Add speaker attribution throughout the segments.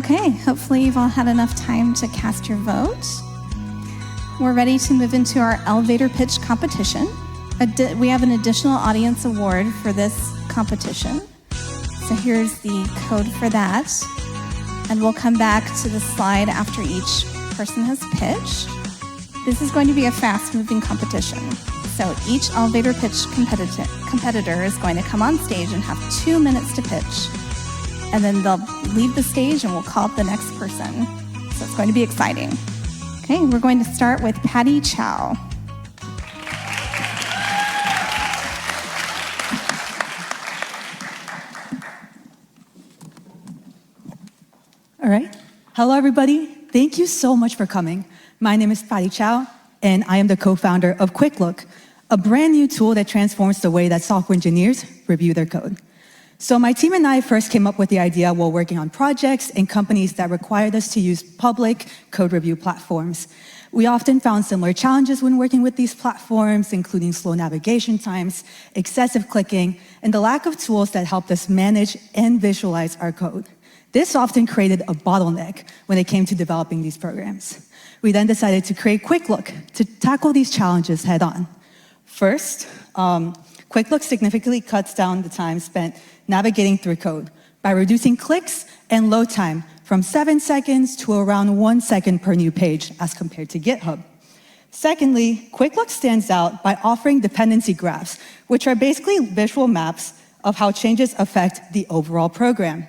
Speaker 1: Okay, hopefully you've all had enough time to cast your vote. We're ready to move into our elevator pitch competition. We have an additional audience award for this competition. So here's the code for that. And we'll come back to the slide after each person has pitched. This is going to be a fast-moving competition. So each elevator pitch competitor is going to come on stage and have 2 minutes to pitch. And then they'll leave the stage and we'll call up the next person. So it's going to be exciting. Okay, we're going to start with Patty Chow.
Speaker 2: All right. Hello, everybody. Thank you so much for coming. My name is Patty Chow, and I am the co-founder of QuickLook, a brand new tool that transforms the way that software engineers review their code. So my team and I first came up with the idea while working on projects and companies that required us to use public code review platforms. We often found similar challenges when working with these platforms, including slow navigation times, excessive clicking, and the lack of tools that helped us manage and visualize our code. This often created a bottleneck when it came to developing these programs. We then decided to create QuickLook to tackle these challenges head on. First, QuickLook significantly cuts down the time spent navigating through code by reducing clicks and load time from 7 seconds to around 1 second per new page as compared to GitHub. Secondly, QuickLook stands out by offering dependency graphs, which are basically visual maps of how changes affect the overall program.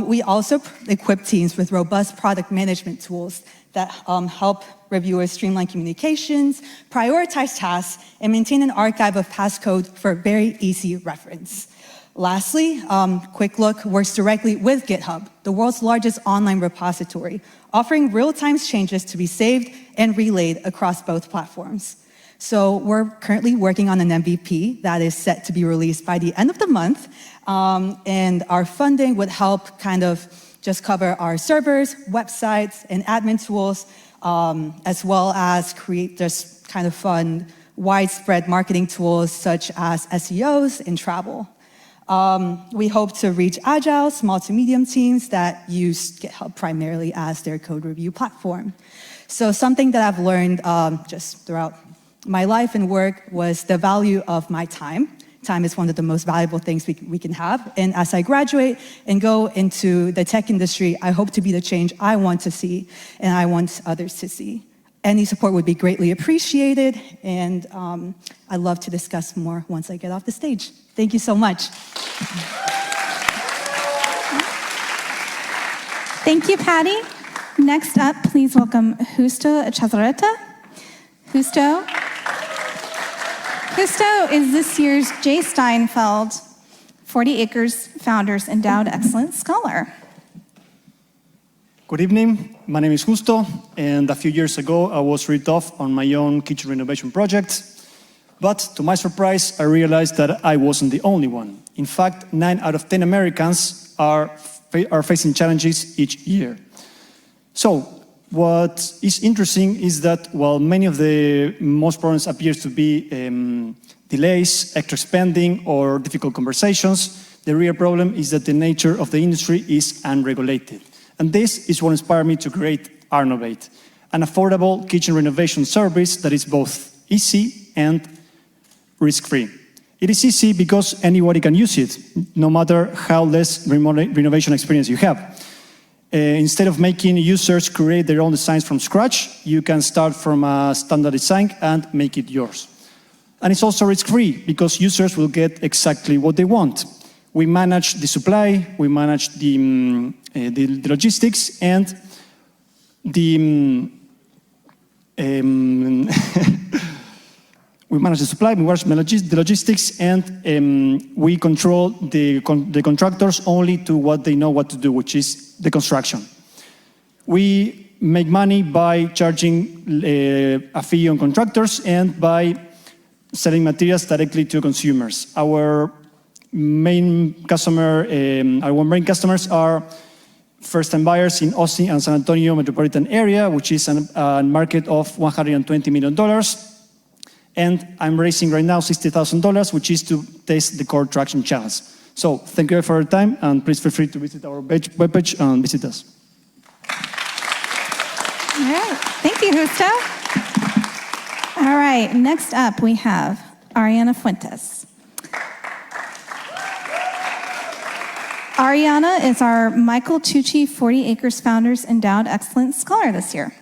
Speaker 2: We also equip teams with robust product management tools that help reviewers streamline communications, prioritize tasks, and maintain an archive of past code for very easy reference. Lastly, QuickLook works directly with GitHub, the world's largest online repository, offering real-time changes to be saved and relayed across both platforms. So we're currently working on an MVP that is set to be released by the end of the month, and our funding would help kind of just cover our servers, websites, and admin tools, as well as create just kind of fun, widespread marketing tools such as SEOs and travel. We hope to reach agile, small to medium teams that use GitHub primarily as their code review platform. So something that I've learned just throughout my life and work was the value of my time. Time is one of the most valuable things we can have. And as I graduate and go into the tech industry, I hope to be the change I want to see and I want others to see. Any support would be greatly appreciated, and I'd love to discuss more once I get off the stage. Thank you so much.
Speaker 1: Thank you, Patty. Next up, please welcome Justo Chazareta. Justo is this year's J. Steinfeld 40 Acres Founders Endowed Excellence Scholar.
Speaker 3: Good evening, my name is Justo, and a few years ago I was ripped off on my own kitchen renovation project. But to my surprise, I realized that I wasn't the only one. In fact, 9 out of 10 Americans are facing challenges each year. So, what is interesting is that while many of the most problems appear to be delays, extra spending, or difficult conversations, the real problem is that the nature of the industry is unregulated. And this is what inspired me to create Arnovate, an affordable kitchen renovation service that is both easy and risk-free. It is easy because anybody can use it, no matter how less renovation experience you have. Instead of making users create their own designs from scratch, you can start from a standard design and make it yours. And it's also risk-free because users will get exactly what they want. We manage the supply, we manage the logistics, and we manage the supply, we manage the logistics, and we control the contractors only to what they know what to do, which is the construction. We make money by charging a fee on contractors and by selling materials directly to consumers. Our main customers are first-time buyers in Austin and San Antonio metropolitan area, which is a market of $120 million. And I'm raising right now $60,000, which is to test the core traction challenge. So thank you for your time, and please feel free to visit our webpage and visit us.
Speaker 1: Thank you, Justo. All right, next up we have Ariana Fuentes. Ariana is our Michael Tucci 40 Acres Founders Endowed Excellence Scholar this year.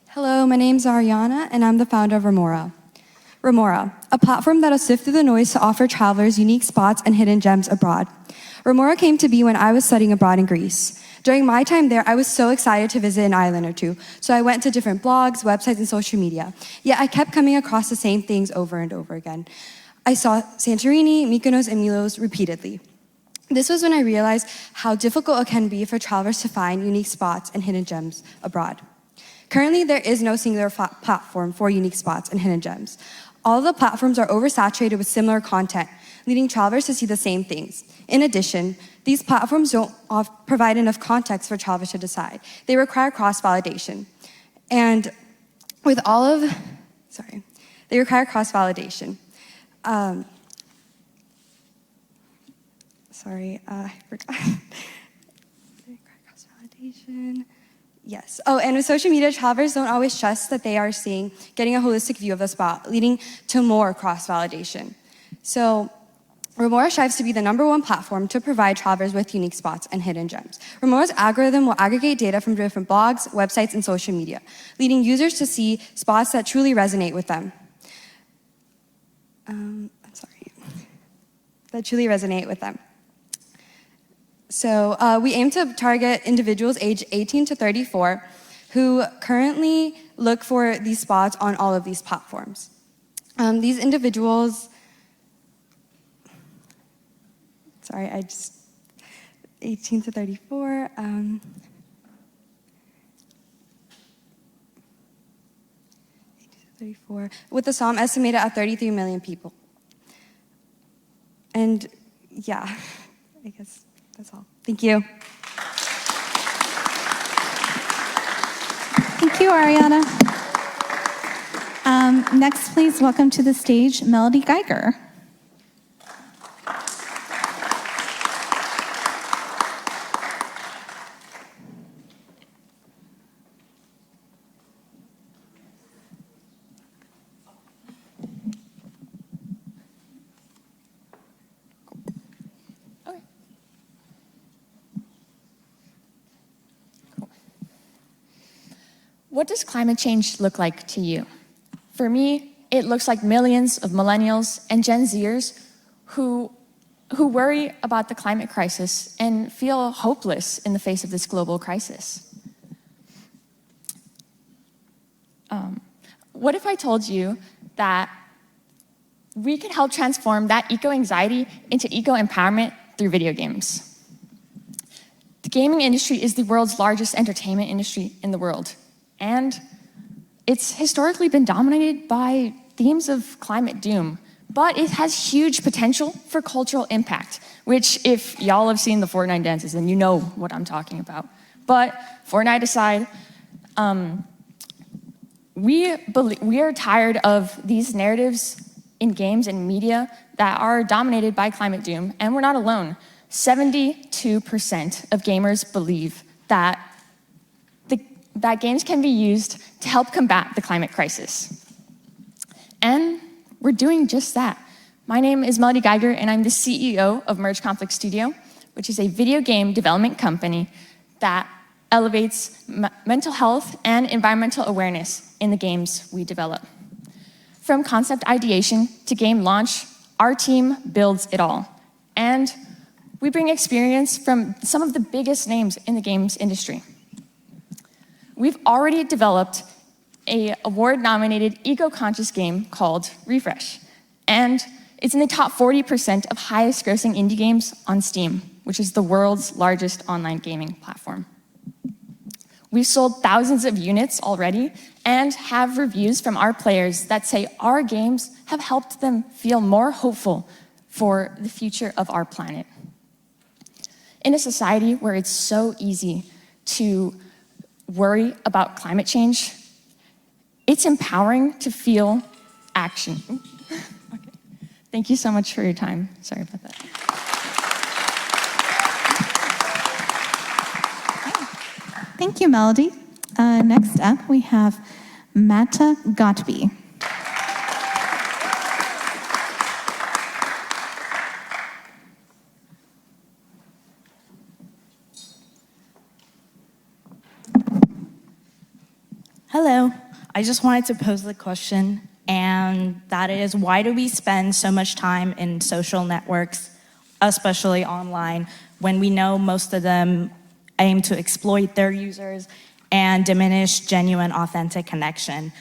Speaker 4: Hello, my name's Ariana, and I'm the founder of Remora. Remora, a platform that'll sift through the noise to offer travelers unique spots and hidden gems abroad. Remora came to be when I was studying abroad in Greece. During my time there, I was so excited to visit an island or two, so I went to different blogs, websites, and social media. Yet I kept coming across the same things over and over again. I saw Santorini, Mykonos, and Milos repeatedly. This was when I realized how difficult it can be for travelers to find unique spots and hidden gems abroad. Currently, there is no singular platform for unique spots and hidden gems. All of the platforms are oversaturated with similar content, leading travelers to see the same things. In addition, these platforms don't provide enough context for travelers to decide. They require cross-validation. And with all of, they require cross-validation. I forgot. They require cross-validation. Yes. Oh, and with social media, travelers don't always trust that they are getting a holistic view of the spot, leading to more cross-validation. So, Remora strives to be the #1 platform to provide travelers with unique spots and hidden gems. Remora's algorithm will aggregate data from different blogs, websites, and social media, leading users to see spots that truly resonate with them. That truly resonate with them. So we aim to target individuals aged 18 to 34 who currently look for these spots on all of these platforms. These individuals, 18 to 34. 18 to 34, with the SOM estimated at 33 million people. And yeah, I guess that's all. Thank you.
Speaker 1: Thank you, Ariana. Next, please welcome to the stage Melody Geiger.
Speaker 5: What does climate change look like to you? For me, it looks like millions of millennials and Gen Zers who worry about the climate crisis and feel hopeless in the face of this global crisis. What if I told you that we can help transform that eco-anxiety into eco-empowerment through video games? The gaming industry is the world's largest entertainment industry in the world. And it's historically been dominated by themes of climate doom, but it has huge potential for cultural impact, which if y'all have seen the Fortnite dances, then you know what I'm talking about. But Fortnite aside, we are tired of these narratives in games and media that are dominated by climate doom, and we're not alone. 72% of gamers believe that games can be used to help combat the climate crisis. And we're doing just that. My name is Melody Geiger, and I'm the CEO of Merge Conflict Studio, which is a video game development company that elevates mental health and environmental awareness in the games we develop. From concept ideation to game launch, our team builds it all. And we bring experience from some of the biggest names in the games industry. We've already developed an award-nominated eco-conscious game called Refresh, and it's in the top 40% of highest-grossing indie games on Steam, which is the world's largest online gaming platform. We've sold thousands of units already and have reviews from our players that say our games have helped them feel more hopeful for the future of our planet. In a society where it's so easy to worry about climate change, it's empowering to feel action. Thank you so much for your time. Sorry about that.
Speaker 1: Thank you, Melody. Next up, we have Mata Gotby.
Speaker 6: Hello. I just wanted to pose the question, and that is, why do we spend so much time in social networks, especially online, when we know most of them aim to exploit their users and diminish genuine, authentic connection?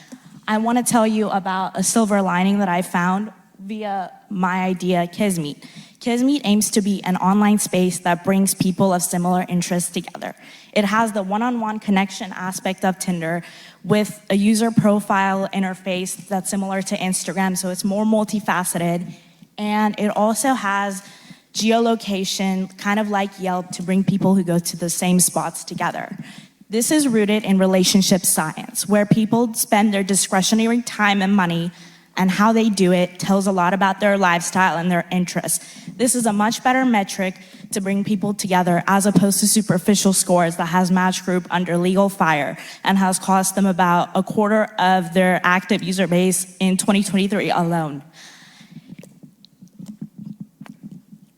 Speaker 6: I want to tell you about a silver lining that I found via my idea, Kismeet. Kismeet aims to be an online space that brings people of similar interests together. It has the one-on-one connection aspect of Tinder with a user profile interface that's similar to Instagram, so it's more multifaceted. And it also has geolocation, kind of like Yelp, to bring people who go to the same spots together. This is rooted in relationship science, where people spend their discretionary time and money, and how they do it tells a lot about their lifestyle and their interests. This is a much better metric to bring people together as opposed to superficial scores that has Match Group under legal fire and has cost them about a quarter of their active user base in 2023 alone.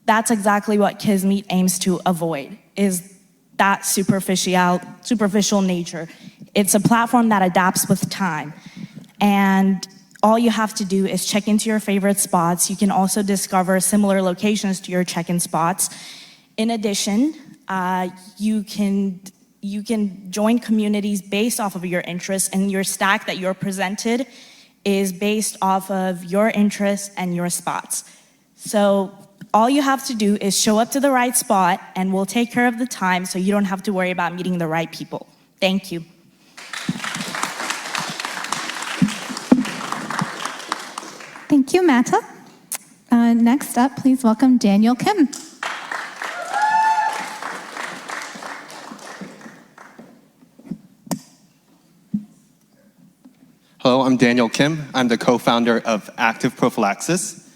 Speaker 6: That's exactly what Kismeet aims to avoid, is that superficial nature. It's a platform that adapts with time. And all you have to do is check into your favorite spots. You can also discover similar locations to your check-in spots. In addition, you can join communities based off of your interests, and your stack that you're presented is based off of your interests and your spots. So all you have to do is show up to the right spot, and we'll take care of the time so you don't have to worry about meeting the right people. Thank you.
Speaker 1: Thank you, Mata. Next up, please welcome Daniel Kim.
Speaker 7: Hello, I'm Daniel Kim. I'm the co-founder of Active Prophylaxis.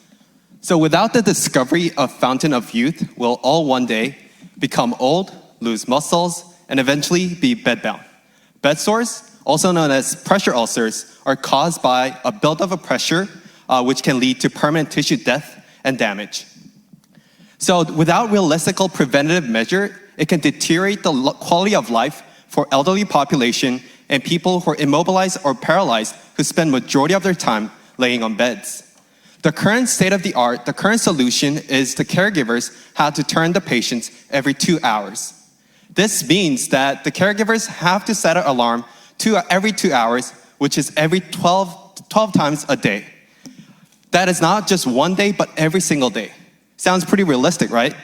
Speaker 7: So without the discovery of Fountain of Youth, we'll all one day become old, lose muscles, and eventually be bedbound. Bed sores, also known as pressure ulcers, are caused by a buildup of pressure, which can lead to permanent tissue death and damage. So without realistic preventative measure, it can deteriorate the quality of life for elderly population and people who are immobilized or paralyzed who spend majority of their time laying on beds. The current state of the art, the current solution is the caregivers have to turn the patients every 2 hours. This means that the caregivers have to set an alarm every 2 hours, which is every 12 times a day. That is not just one day, but every single day. Sounds pretty realistic, right?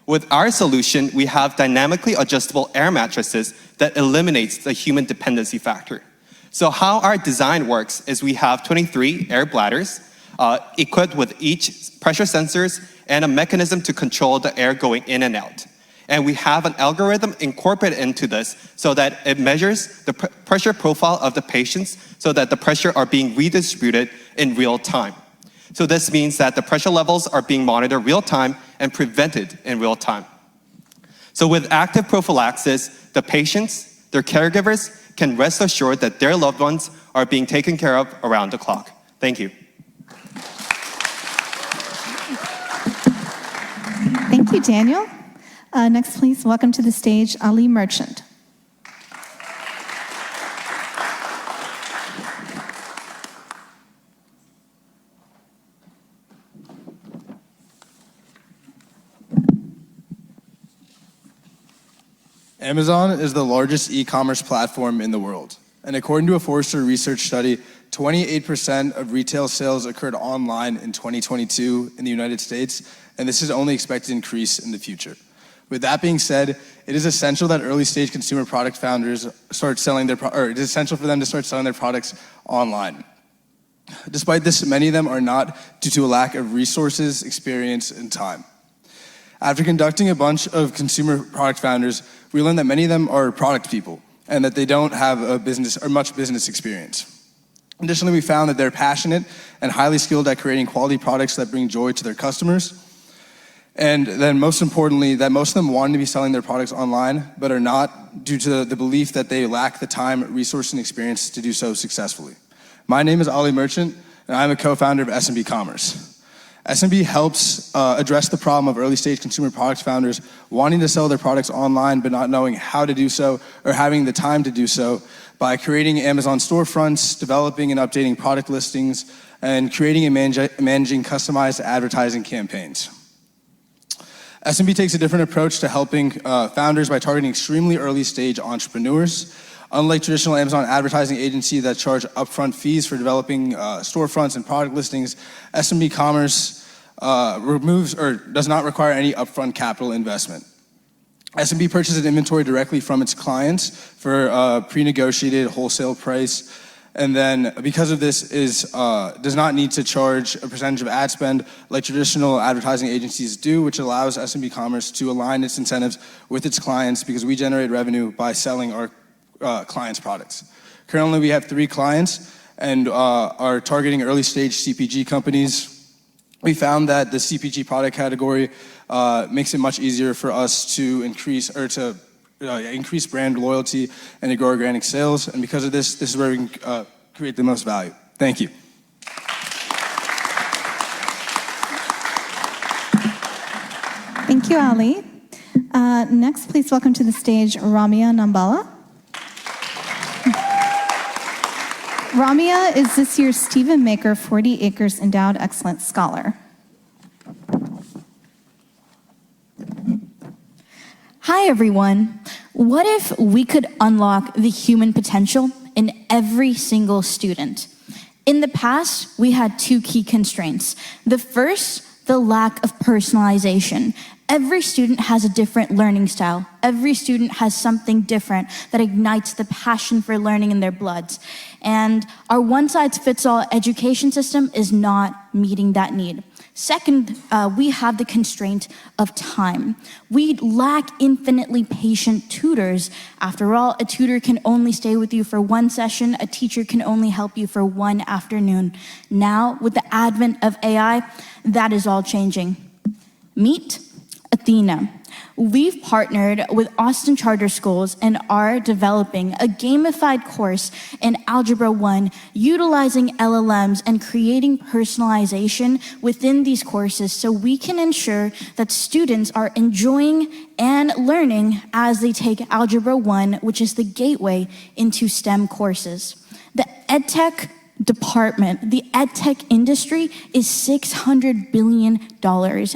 Speaker 7: With our solution, we have dynamically adjustable air mattresses that eliminates the human dependency factor. So how our design works is we have 23 air bladders equipped with each pressure sensors and a mechanism to control the air going in and out. And we have an algorithm incorporated into this so that it measures the pressure profile of the patients so that the pressure are being redistributed in real time. So this means that the pressure levels are being monitored real time and prevented in real time. So with active prophylaxis, the patients, their caregivers can rest assured that their loved ones are being taken care of around the clock. Thank you.
Speaker 1: Thank you, Daniel. Next, please welcome to the stage Ali Merchant.
Speaker 8: Amazon is the largest e-commerce platform in the world. And according to a Forrester research study, 28% of retail sales occurred online in 2022 in the United States, and this is only expected to increase in the future. With that being said, it is essential that early-stage consumer product founders start selling it is essential for them to start selling their products online. Despite this, many of them are not due to a lack of resources, experience, and time. After conducting a bunch of consumer product founders, we learned that many of them are product people and that they don't have a business or much business experience. Additionally, we found that they're passionate and highly skilled at creating quality products that bring joy to their customers. And then most importantly, that most of them want to be selling their products online, but are not due to the belief that they lack the time, resource, and experience to do so successfully. My name is Ali Merchant, and I'm a co-founder of SMB Commerce. SMB helps address the problem of early-stage consumer products founders wanting to sell their products online but not knowing how to do so or having the time to do so by creating Amazon storefronts, developing and updating product listings, and creating and managing customized advertising campaigns. SMB takes a different approach to helping founders by targeting extremely early-stage entrepreneurs. Unlike traditional Amazon advertising agency that charge upfront fees for developing storefronts and product listings, SMB Commerce removes or does not require any upfront capital investment. SMB purchases inventory directly from its clients for a pre-negotiated wholesale price, and then because of this does not need to charge a percentage of ad spend like traditional advertising agencies do, which allows SMB Commerce to align its incentives with its clients because we generate revenue by selling our clients' products. Currently, we have 3 clients and are targeting early-stage CPG companies. We found that the CPG product category makes it much easier for us to increase brand loyalty and to grow organic sales. And because of this is where we can create the most value. Thank you.
Speaker 1: Thank you, Ali. Next, please welcome to the stage Ramya Nambala. Ramya is this year's Stephen Maker 40 Acres Endowed Excellence Scholar.
Speaker 9: Hi, everyone. What if we could unlock the human potential in every single student? In the past, we had 2 key constraints. The first, the lack of personalization. Every student has a different learning style. Every student has something different that ignites the passion for learning in their bloods. And our one-size-fits-all education system is not meeting that need. Second, we have the constraint of time. We lack infinitely patient tutors. After all, a tutor can only stay with you for 1 session. A teacher can only help you for 1 afternoon. Now, with the advent of AI, that is all changing. Meet Athena. We've partnered with Austin Charter Schools and are developing a gamified course in Algebra 1, utilizing LLMs and creating personalization within these courses so we can ensure that students are enjoying and learning as they take Algebra 1, which is the gateway into STEM courses. The EdTech department, the EdTech industry is $600 billion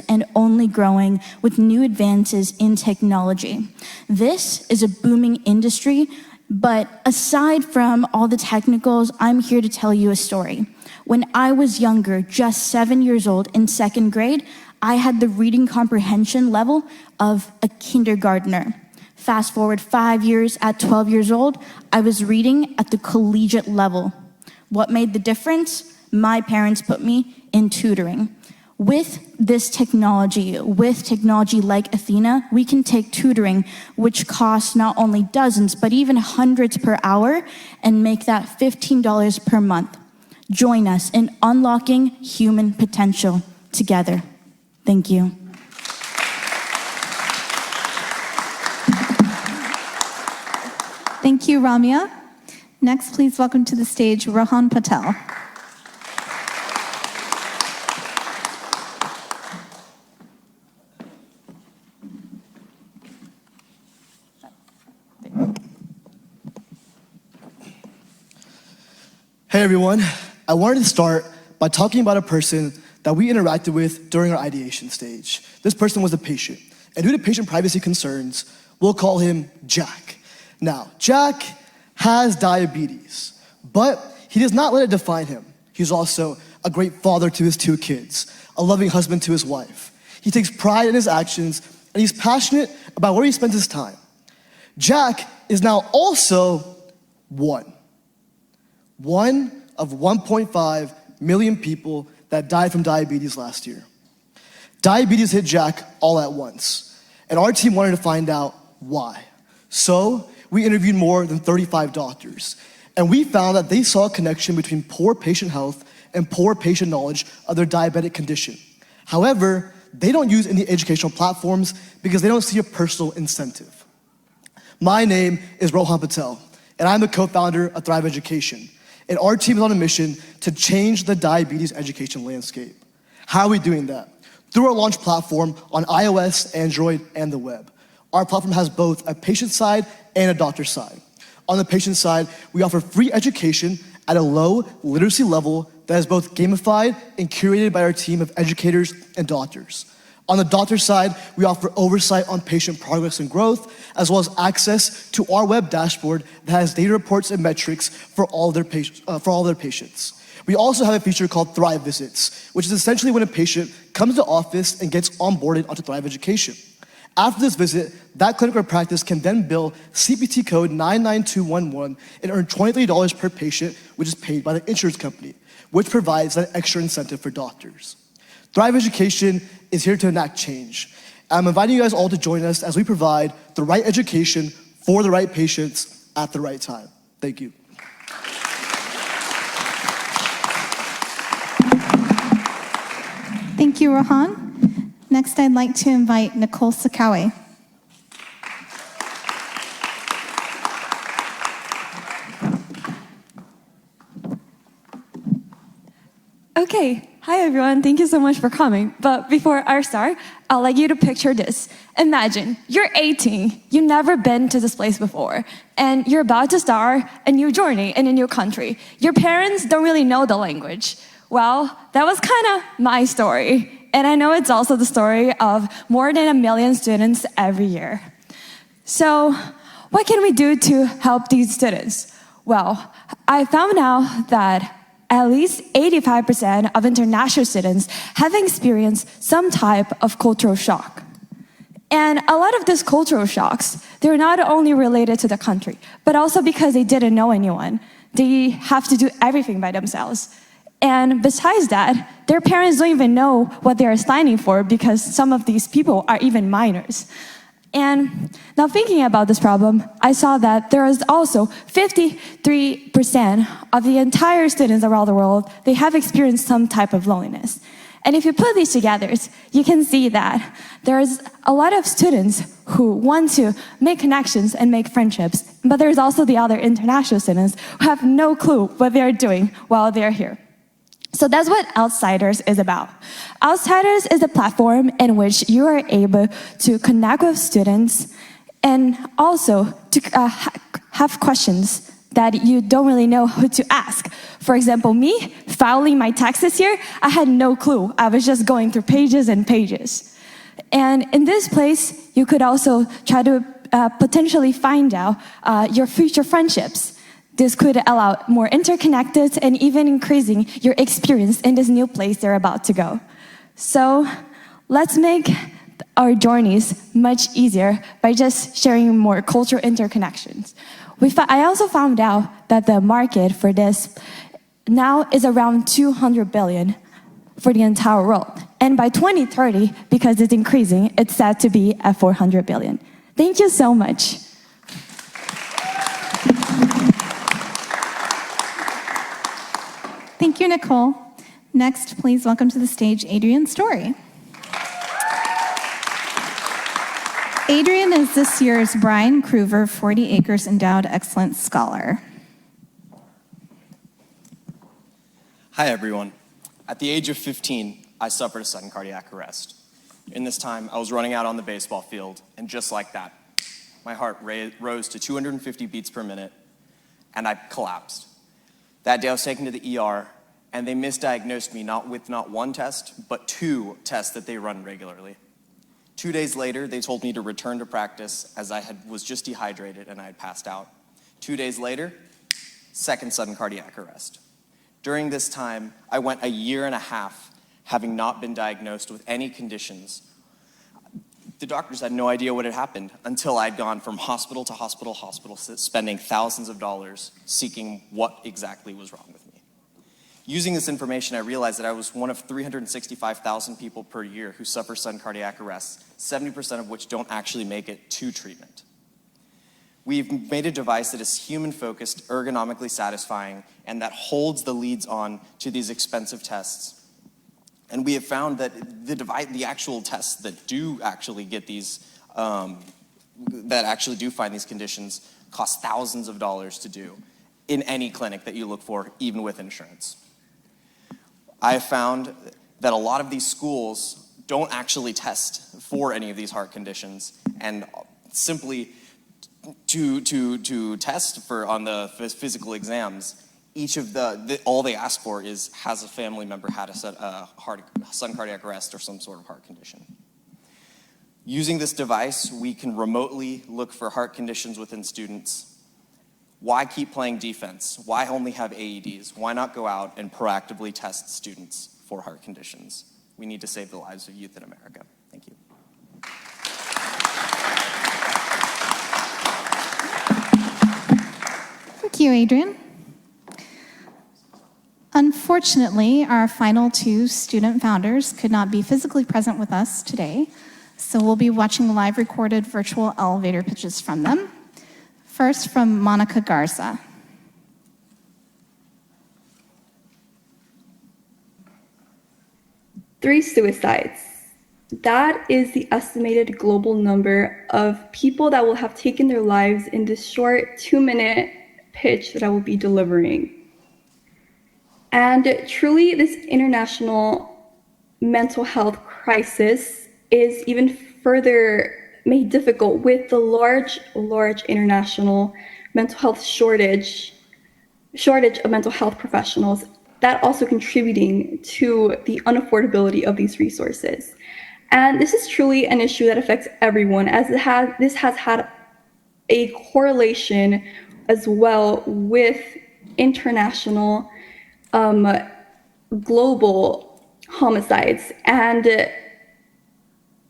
Speaker 9: and only growing with new advances in technology. This is a booming industry, but aside from all the technicals, I'm here to tell you a story. When I was younger, just 7 years old in 2nd grade, I had the reading comprehension level of a kindergartner. Fast forward 5 years, at 12 years old, I was reading at the collegiate level. What made the difference? My parents put me in tutoring. With this technology, with technology like Athena, we can take tutoring, which costs not only dozens, but even hundreds per hour, and make that $15 per month. Join us in unlocking human potential together. Thank you.
Speaker 1: Thank you, Ramya. Next, please welcome to the stage Rohan Patel.
Speaker 10: Hey everyone, I wanted to start by talking about a person that we interacted with during our ideation stage. This person was a patient, and due to patient privacy concerns, we'll call him Jack. Now, Jack has diabetes, but he does not let it define him. He's also a great father to his 2 kids, a loving husband to his wife. He takes pride in his actions, and he's passionate about where he spends his time. Jack is now also one of 1.5 million people that died from diabetes last year. Diabetes hit Jack all at once, and our team wanted to find out why. So we interviewed more than 35 doctors, And we found that they saw a connection between poor patient health and poor patient knowledge of their diabetic condition. However, they don't use any educational platforms because they don't see a personal incentive. My name is Rohan Patel, and I'm the co-founder of Thrive Education. And our team is on a mission to change the diabetes education landscape. How are we doing that? Through our launch platform on iOS, Android, and the web. Our platform has both a patient side and a doctor side. On the patient side, we offer free education at a low literacy level that is both gamified and curated by our team of educators and doctors. On the doctor side, we offer oversight on patient progress and growth, as well as access to our web dashboard that has data reports and metrics for all their patients. We also have a feature called Thrive Visits, which is essentially when a patient comes to office and gets onboarded onto Thrive Education. After this visit, that clinic or practice can then bill CPT code 99211 and earn $23 per patient, which is paid by the insurance company, which provides that extra incentive for doctors. Thrive Education is here to enact change. I'm inviting you guys all to join us as we provide the right education for the right patients at the right time. Thank you.
Speaker 1: Thank you, Rohan. Next, I'd like to invite Nicole Sakawe.
Speaker 11: Okay, hi everyone, thank you so much for coming. But before I start, I'd like you to picture this. Imagine, you're 18, you've never been to this place before, and you're about to start a new journey in a new country. Your parents don't really know the language. Well, that was kind of my story, and I know it's also the story of more than 1 million students every year. So, what can we do to help these students? Well, I found out that at least 85% of international students have experienced some type of cultural shock. And a lot of these cultural shocks, they're not only related to the country, but also because they didn't know anyone. They have to do everything by themselves. And besides that, their parents don't even know what they're signing for because some of these people are even minors. And now thinking about this problem, I saw that there is also 53% of the entire students around the world, they have experienced some type of loneliness. And if you put these together, you can see that there's a lot of students who want to make connections and make friendships, but there's also the other international students who have no clue what they're doing while they're here. So that's what Outsiders is about. Outsiders is a platform in which you are able to connect with students and also to have questions that you don't really know who to ask. For example, me, filing my taxes here, I had no clue. I was just going through pages and pages. And in this place, you could also try to potentially find out your future friendships. This could allow more interconnected and even increasing your experience in this new place they're about to go. So let's make our journeys much easier by just sharing more cultural interconnections. I also found out that the market for this now is around 200 billion for the entire world. And by 2030, because it's increasing, it's set to be at 400 billion. Thank you so much.
Speaker 1: Thank you, Nicole. Next, please welcome to the stage Adrian Story. Adrian is this year's Brian Kruver 40 Acres Endowed Excellence Scholar.
Speaker 12: Hi, everyone. At the age of 15, I suffered a sudden cardiac arrest. In this time, I was running out on the baseball field, and just like that, my heart rose to 250 beats per minute, and I collapsed. That day, I was taken to the ER, and they misdiagnosed me with not one test, but 2 tests that they run regularly. 2 days later, they told me to return to practice as I was just dehydrated and I had passed out. 2 days later, second sudden cardiac arrest. During this time, I went 1.5 years having not been diagnosed with any conditions. The doctors had no idea what had happened until I'd gone from hospital to hospital, spending thousands of dollars seeking what exactly was wrong with me. Using this information, I realized that I was one of 365,000 people per year who suffer sudden cardiac arrests, 70% of which don't actually make it to treatment. We've made a device that is human-focused, ergonomically satisfying, and that holds the leads on to these expensive tests. And we have found that the actual tests that do actually get these, that actually do find these conditions cost thousands of dollars to do in any clinic that you look for, even with insurance. I have found that a lot of these schools don't actually test for any of these heart conditions, and simply to test for on the physical exams, each of all they ask for is, has a family member had a sudden cardiac arrest or some sort of heart condition? Using this device, we can remotely look for heart conditions within students. Why keep playing defense? Why only have AEDs? Why not go out and proactively test students for heart conditions? We need to save the lives of youth in America. Thank you.
Speaker 1: Thank you, Adrian. Unfortunately, our final two student founders could not be physically present with us today, so we'll be watching live recorded virtual elevator pitches from them. First, from Monica Garza.
Speaker 13: Three suicides. That is the estimated global number of people that will have taken their lives in this short 2-minute pitch that I will be delivering. And truly, this international mental health crisis is even further made difficult with the large international mental health shortage of mental health professionals, that also contributing to the unaffordability of these resources. And this is truly an issue that affects everyone, as this has had a correlation as well with international global homicides. And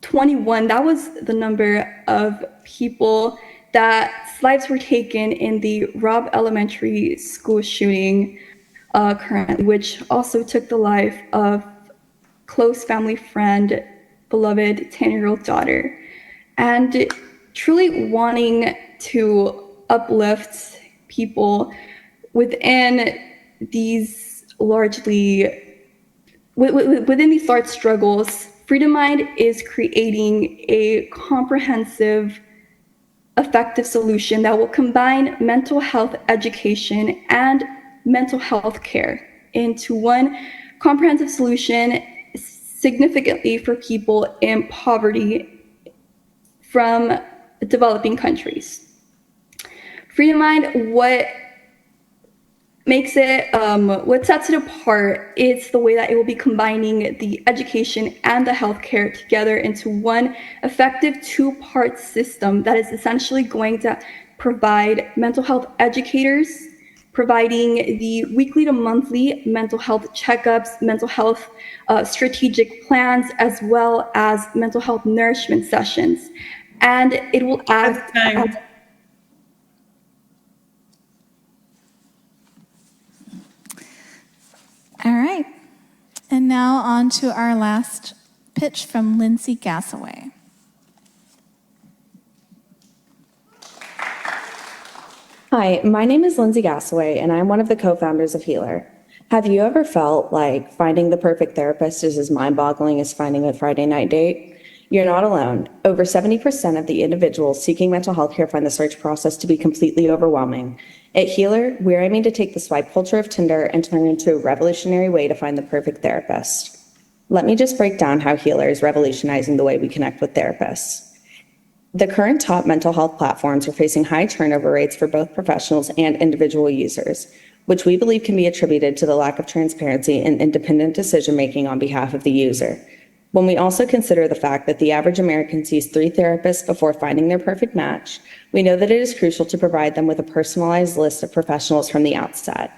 Speaker 13: 21, that was the number of people that lives were taken in the Robb Elementary School shooting currently, which also took the life of close family friend, beloved 10-year-old daughter. And truly wanting to uplift people within these largely, within these large struggles, Freedom Mind is creating a comprehensive, effective solution that will combine mental health education and mental health care into one comprehensive solution significantly for people in poverty from developing countries. Freedom Mind, what makes it, what sets it apart is the way that it will be combining the education and the healthcare together into one effective two-part system that is essentially going to provide mental health educators, providing the weekly to monthly mental health checkups, mental health strategic plans, as well as mental health nourishment sessions. And it will act as
Speaker 1: All right. And now on to our last pitch from Lindsay Gassaway.
Speaker 14: Hi, my name is Lindsay Gassaway, and I'm one of the co-founders of Healer. Have you ever felt like finding the perfect therapist is as mind-boggling as finding a Friday night date? You're not alone. Over 70% of the individuals seeking mental health care find the search process to be completely overwhelming. At Healer, we're aiming to take the swipe culture of Tinder and turn it into a revolutionary way to find the perfect therapist. Let me just break down how Healer is revolutionizing the way we connect with therapists. The current top mental health platforms are facing high turnover rates for both professionals and individual users, which we believe can be attributed to the lack of transparency and independent decision-making on behalf of the user. When we also consider the fact that the average American sees 3 therapists before finding their perfect match, we know that it is crucial to provide them with a personalized list of professionals from the outset.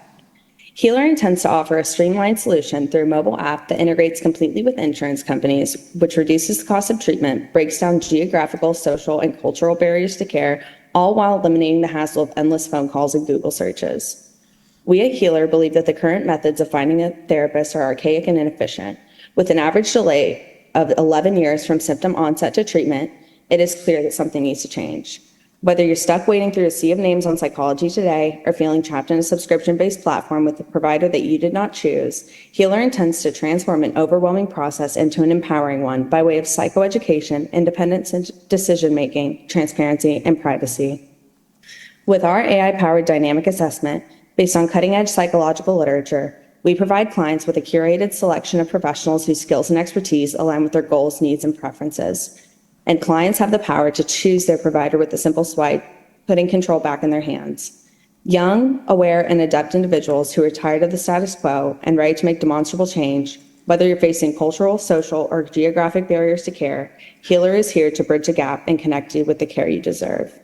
Speaker 14: Healer intends to offer a streamlined solution through a mobile app that integrates completely with insurance companies, which reduces the cost of treatment, breaks down geographical, social, and cultural barriers to care, all while eliminating the hassle of endless phone calls and Google searches. We at Healer believe that the current methods of finding a therapist are archaic and inefficient. With an average delay of 11 years from symptom onset to treatment, it is clear that something needs to change. Whether you're stuck wading through a sea of names on Psychology Today or feeling trapped in a subscription-based platform with a provider that you did not choose, Healer intends to transform an overwhelming process into an empowering one by way of psychoeducation, independent decision-making, transparency, and privacy. With our AI-powered dynamic assessment, based on cutting-edge psychological literature, we provide clients with a curated selection of professionals whose skills and expertise align with their goals, needs, and preferences. And clients have the power to choose their provider with a simple swipe, putting control back in their hands. Young, aware, and adept individuals who are tired of the status quo and ready to make demonstrable change, whether you're facing cultural, social, or geographic barriers to care, Healer is here to bridge the gap and connect you with the care you deserve.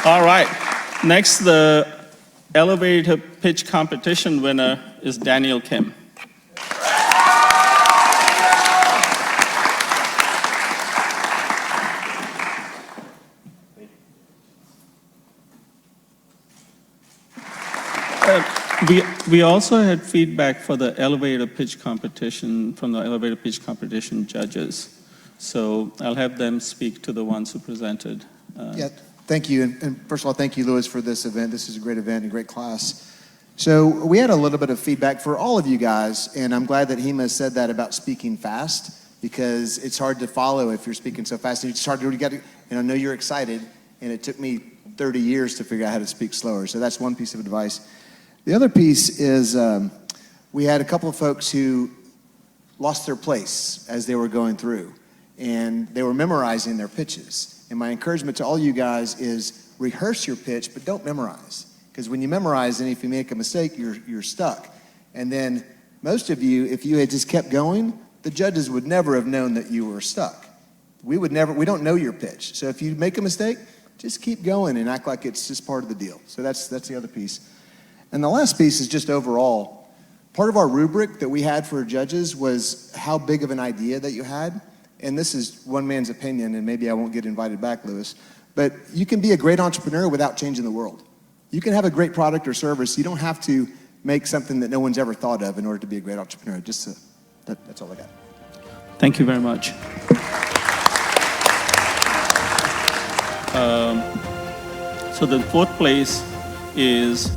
Speaker 15: All right. Next, the elevator pitch competition winner is Daniel Kim. We also had feedback for the elevator pitch competition from the elevator pitch competition judges. So I'll have them speak to the ones who presented.
Speaker 16: Yeah, thank you. And first of all, thank you, Louis, for this event. This is a great event and a great class. So we had a little bit of feedback for all of you guys, and I'm glad that Hema said that about speaking fast, because it's hard to follow if you're speaking so fast. It's hard to, and I know you're excited, and it took me 30 years to figure out how to speak slower. So that's one piece of advice. The other piece is we had a couple of folks who lost their place as they were going through, and they were memorizing their pitches. And my encouragement to all you guys is rehearse your pitch, but don't memorize. Because when you memorize, and if you make a mistake, you're stuck. And then most of you, if you had just kept going, the judges would never have known that you were stuck. We don't know your pitch. So if you make a mistake, just keep going and act like it's just part of the deal. So that's the other piece. And the last piece is just overall. Part of our rubric that we had for judges was how big of an idea that you had. And this is one man's opinion, and maybe I won't get invited back, Louis. But you can be a great entrepreneur without changing the world. You can have a great product or service. You don't have to make something that no one's ever thought of in order to be a great entrepreneur. That's all I got.
Speaker 15: Thank you very much. So the fourth place is